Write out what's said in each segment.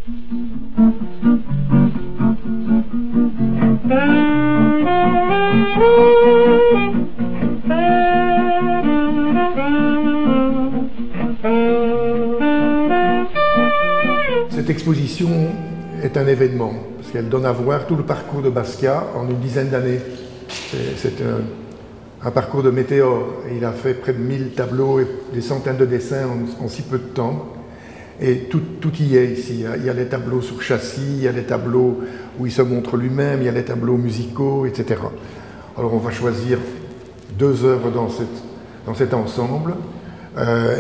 Cette exposition est un événement, parce qu'elle donne à voir tout le parcours de Basquiat en une dizaine d'années. C'est un parcours de météore. Il a fait près de 1000 tableaux et des centaines de dessins en si peu de temps. Et tout y est ici. Il y a les tableaux sur châssis, il y a les tableaux où il se montre lui-même, il y a les tableaux musicaux, etc. Alors on va choisir 2 œuvres dans cet ensemble.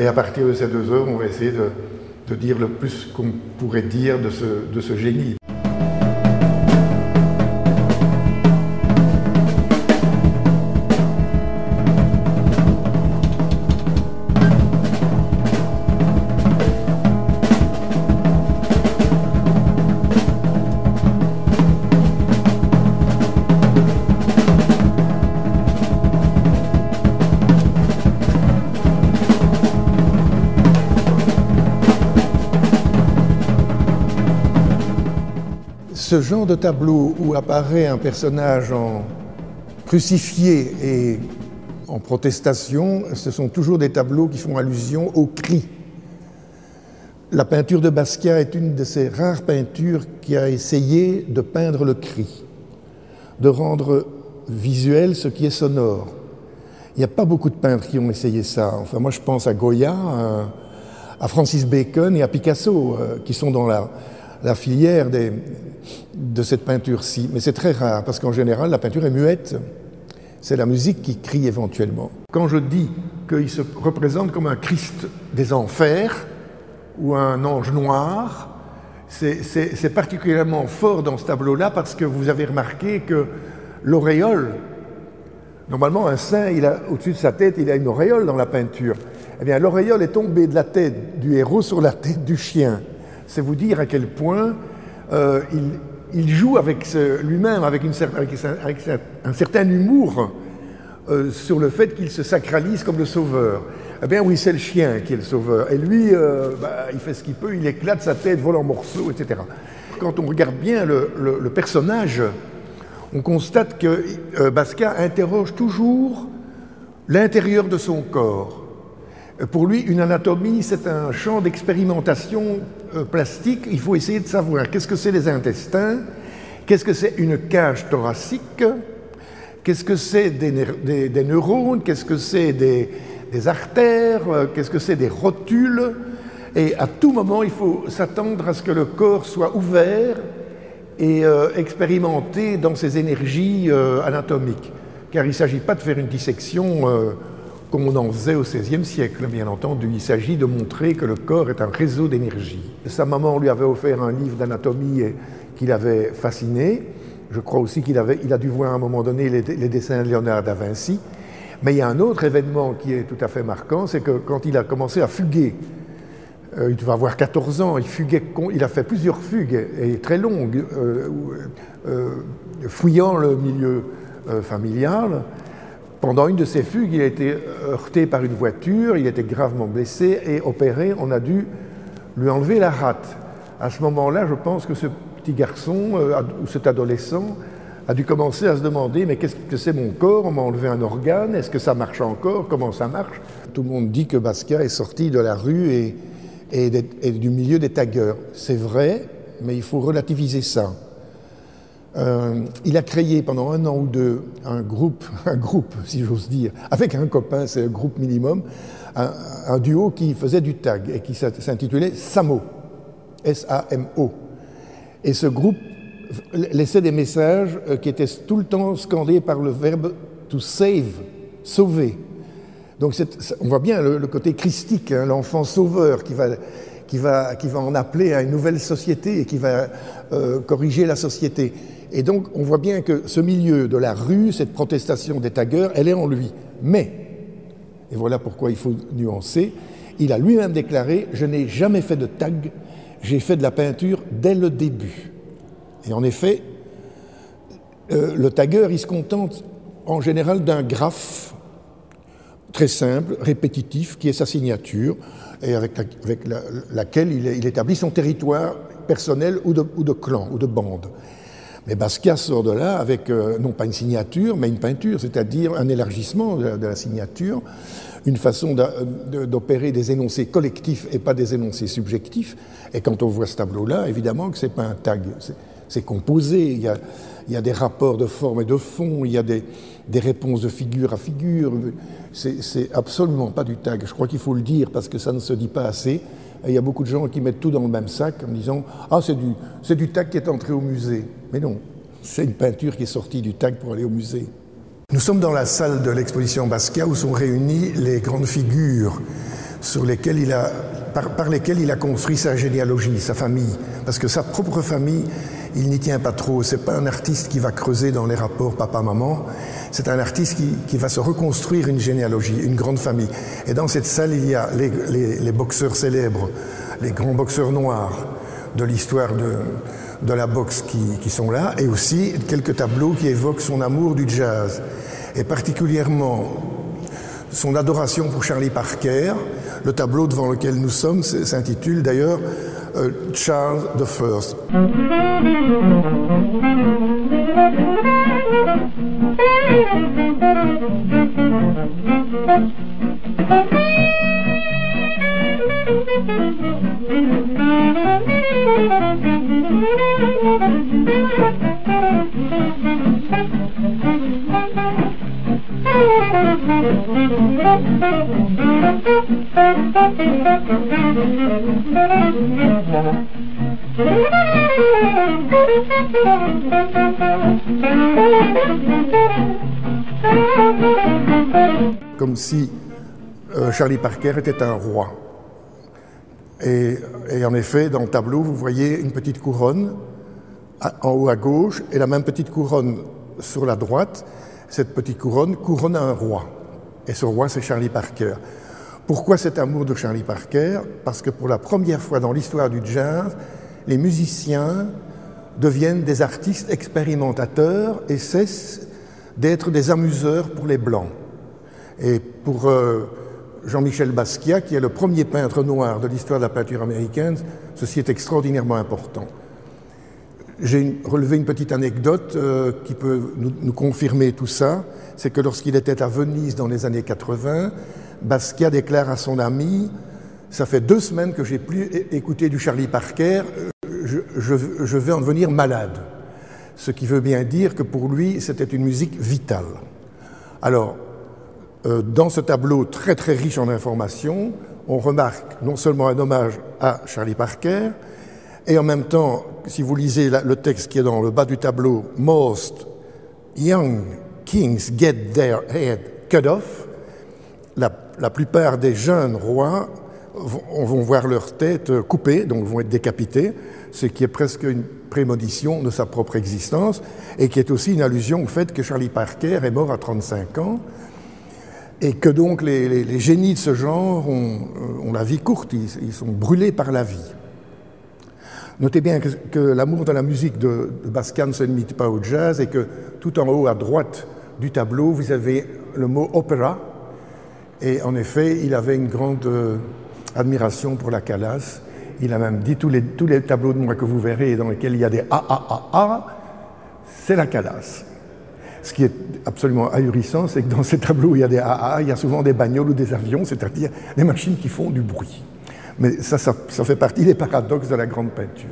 Et à partir de ces 2 œuvres, on va essayer de dire le plus qu'on pourrait dire de ce génie. Ce genre de tableau où apparaît un personnage crucifié et en protestation, ce sont toujours des tableaux qui font allusion au cri. La peinture de Basquiat est une de ces rares peintures qui a essayé de peindre le cri, de rendre visuel ce qui est sonore. Il n'y a pas beaucoup de peintres qui ont essayé ça. Enfin, moi, je pense à Goya, à Francis Bacon et à Picasso, qui sont dans la filière de cette peinture-ci. Mais c'est très rare, parce qu'en général, la peinture est muette. C'est la musique qui crie éventuellement. Quand je dis qu'il se représente comme un Christ des enfers ou un ange noir, c'est particulièrement fort dans ce tableau-là, parce que vous avez remarqué que l'auréole, normalement un saint, au-dessus de sa tête, il a une auréole dans la peinture. Eh bien, l'auréole est tombée de la tête du héros sur la tête du chien. C'est vous dire à quel point il joue avec lui-même, avec un certain humour sur le fait qu'il se sacralise comme le sauveur. Eh bien oui, c'est le chien qui est le sauveur. Et lui, il fait ce qu'il peut, il éclate sa tête, vole en morceaux, etc. Quand on regarde bien le personnage, on constate que Basquiat interroge toujours l'intérieur de son corps. Pour lui, une anatomie, c'est un champ d'expérimentation plastique. Il faut essayer de savoir qu'est-ce que c'est les intestins, qu'est-ce que c'est une cage thoracique, qu'est-ce que c'est des neurones, qu'est-ce que c'est des artères, qu'est-ce que c'est des rotules. Et à tout moment, il faut s'attendre à ce que le corps soit ouvert et expérimenté dans ses énergies anatomiques. Car il ne s'agit pas de faire une dissection comme on en faisait au XVIe siècle, bien entendu. Il s'agit de montrer que le corps est un réseau d'énergie. Sa maman lui avait offert un livre d'anatomie qui l'avait fasciné. Je crois aussi qu'il a dû voir à un moment donné les dessins de Léonard da Vinci. Mais il y a un autre événement qui est tout à fait marquant, c'est que quand il a commencé à fuguer, il devait avoir 14 ans, il a fait plusieurs fugues, et très longues, fouillant le milieu familial. Pendant une de ces fugues, il a été heurté par une voiture, il était gravement blessé et opéré, on a dû lui enlever la rate. À ce moment-là, je pense que ce petit garçon, ou cet adolescent, a dû commencer à se demander « mais qu'est-ce que c'est mon corps? On m'a enlevé un organe, est-ce que ça marche encore? Comment ça marche ?» Tout le monde dit que Basquiat est sorti de la rue et du milieu des taggeurs. C'est vrai, mais il faut relativiser ça. Il a créé pendant 1 an ou 2 un groupe si j'ose dire, avec un copain, c'est un groupe minimum, un duo qui faisait du tag et qui s'intitulait Samo, S-A-M-O. Et ce groupe laissait des messages qui étaient tout le temps scandés par le verbe to save, sauver. Donc on voit bien le côté christique, hein, l'enfant sauveur qui va en appeler à une nouvelle société et qui va corriger la société. Et donc, on voit bien que ce milieu de la rue, cette protestation des taggeurs, elle est en lui. Mais, et voilà pourquoi il faut nuancer, il a lui-même déclaré « Je n'ai jamais fait de tag, j'ai fait de la peinture dès le début ». Et en effet, le tagueur, il se contente en général d'un graphe très simple, répétitif, qui est sa signature, et avec laquelle il établit son territoire personnel ou de clan ou de bande. Mais Basquiat sort de là avec non pas une signature, mais une peinture, c'est-à-dire un élargissement de la signature, une façon d'opérer des énoncés collectifs et pas des énoncés subjectifs. Et quand on voit ce tableau-là, évidemment que ce n'est pas un tag, c'est composé, il y a des rapports de forme et de fond, il y a des réponses de figure à figure. C'est absolument pas du tag. Je crois qu'il faut le dire parce que ça ne se dit pas assez. Et il y a beaucoup de gens qui mettent tout dans le même sac en disant « Ah, c'est du tag qui est entré au musée ». Mais non, c'est une peinture qui est sortie du tag pour aller au musée. Nous sommes dans la salle de l'exposition Basquiat où sont réunies les grandes figures par lesquelles il a construit sa généalogie, sa famille. Parce que sa propre famille, il n'y tient pas trop. Ce n'est pas un artiste qui va creuser dans les rapports papa-maman. C'est un artiste qui va se reconstruire une généalogie, une grande famille. Et dans cette salle, il y a les boxeurs célèbres, les grands boxeurs noirs de l'histoire de la boxe qui sont là, et aussi quelques tableaux qui évoquent son amour du jazz, et particulièrement son adoration pour Charlie Parker. Le tableau devant lequel nous sommes s'intitule d'ailleurs Charles the First. Comme si Charlie Parker était un roi. Et en effet, dans le tableau, vous voyez une petite couronne en haut à gauche et la même petite couronne sur la droite. Cette petite couronne couronne un roi. Et ce roi, c'est Charlie Parker. Pourquoi cet amour de Charlie Parker? Parce que pour la première fois dans l'histoire du jazz, les musiciens deviennent des artistes expérimentateurs et cessent d'être des amuseurs pour les Blancs. Et pour Jean-Michel Basquiat, qui est le premier peintre noir de l'histoire de la peinture américaine, ceci est extraordinairement important. J'ai relevé une petite anecdote qui peut nous confirmer tout ça. C'est que lorsqu'il était à Venise dans les années 80, Basquiat déclare à son ami « Ça fait 2 semaines que j'ai plus écouté du Charlie Parker, je vais en devenir malade ». Ce qui veut bien dire que pour lui, c'était une musique vitale. Alors, dans ce tableau très très riche en informations, on remarque non seulement un hommage à Charlie Parker, et en même temps, si vous lisez le texte qui est dans le bas du tableau, « Most young kings get their head cut off », la plupart des jeunes rois vont voir leur tête coupée, donc vont être décapités, ce qui est presque une prémonition de sa propre existence, et qui est aussi une allusion au fait que Charlie Parker est mort à 35 ans, et que donc les génies de ce genre ont la vie courte, ils sont brûlés par la vie. Notez bien que l'amour de la musique de Basquiat ne se limite pas au jazz et que tout en haut à droite du tableau, vous avez le mot opéra. Et en effet, il avait une grande admiration pour la Calas. Il a même dit tous les tableaux de moi que vous verrez dans lesquels il y a des A, c'est la Calas. Ce qui est absolument ahurissant, c'est que dans ces tableaux où il y a des A, il y a souvent des bagnoles ou des avions, c'est-à-dire des machines qui font du bruit. Mais ça fait partie des paradoxes de la grande peinture.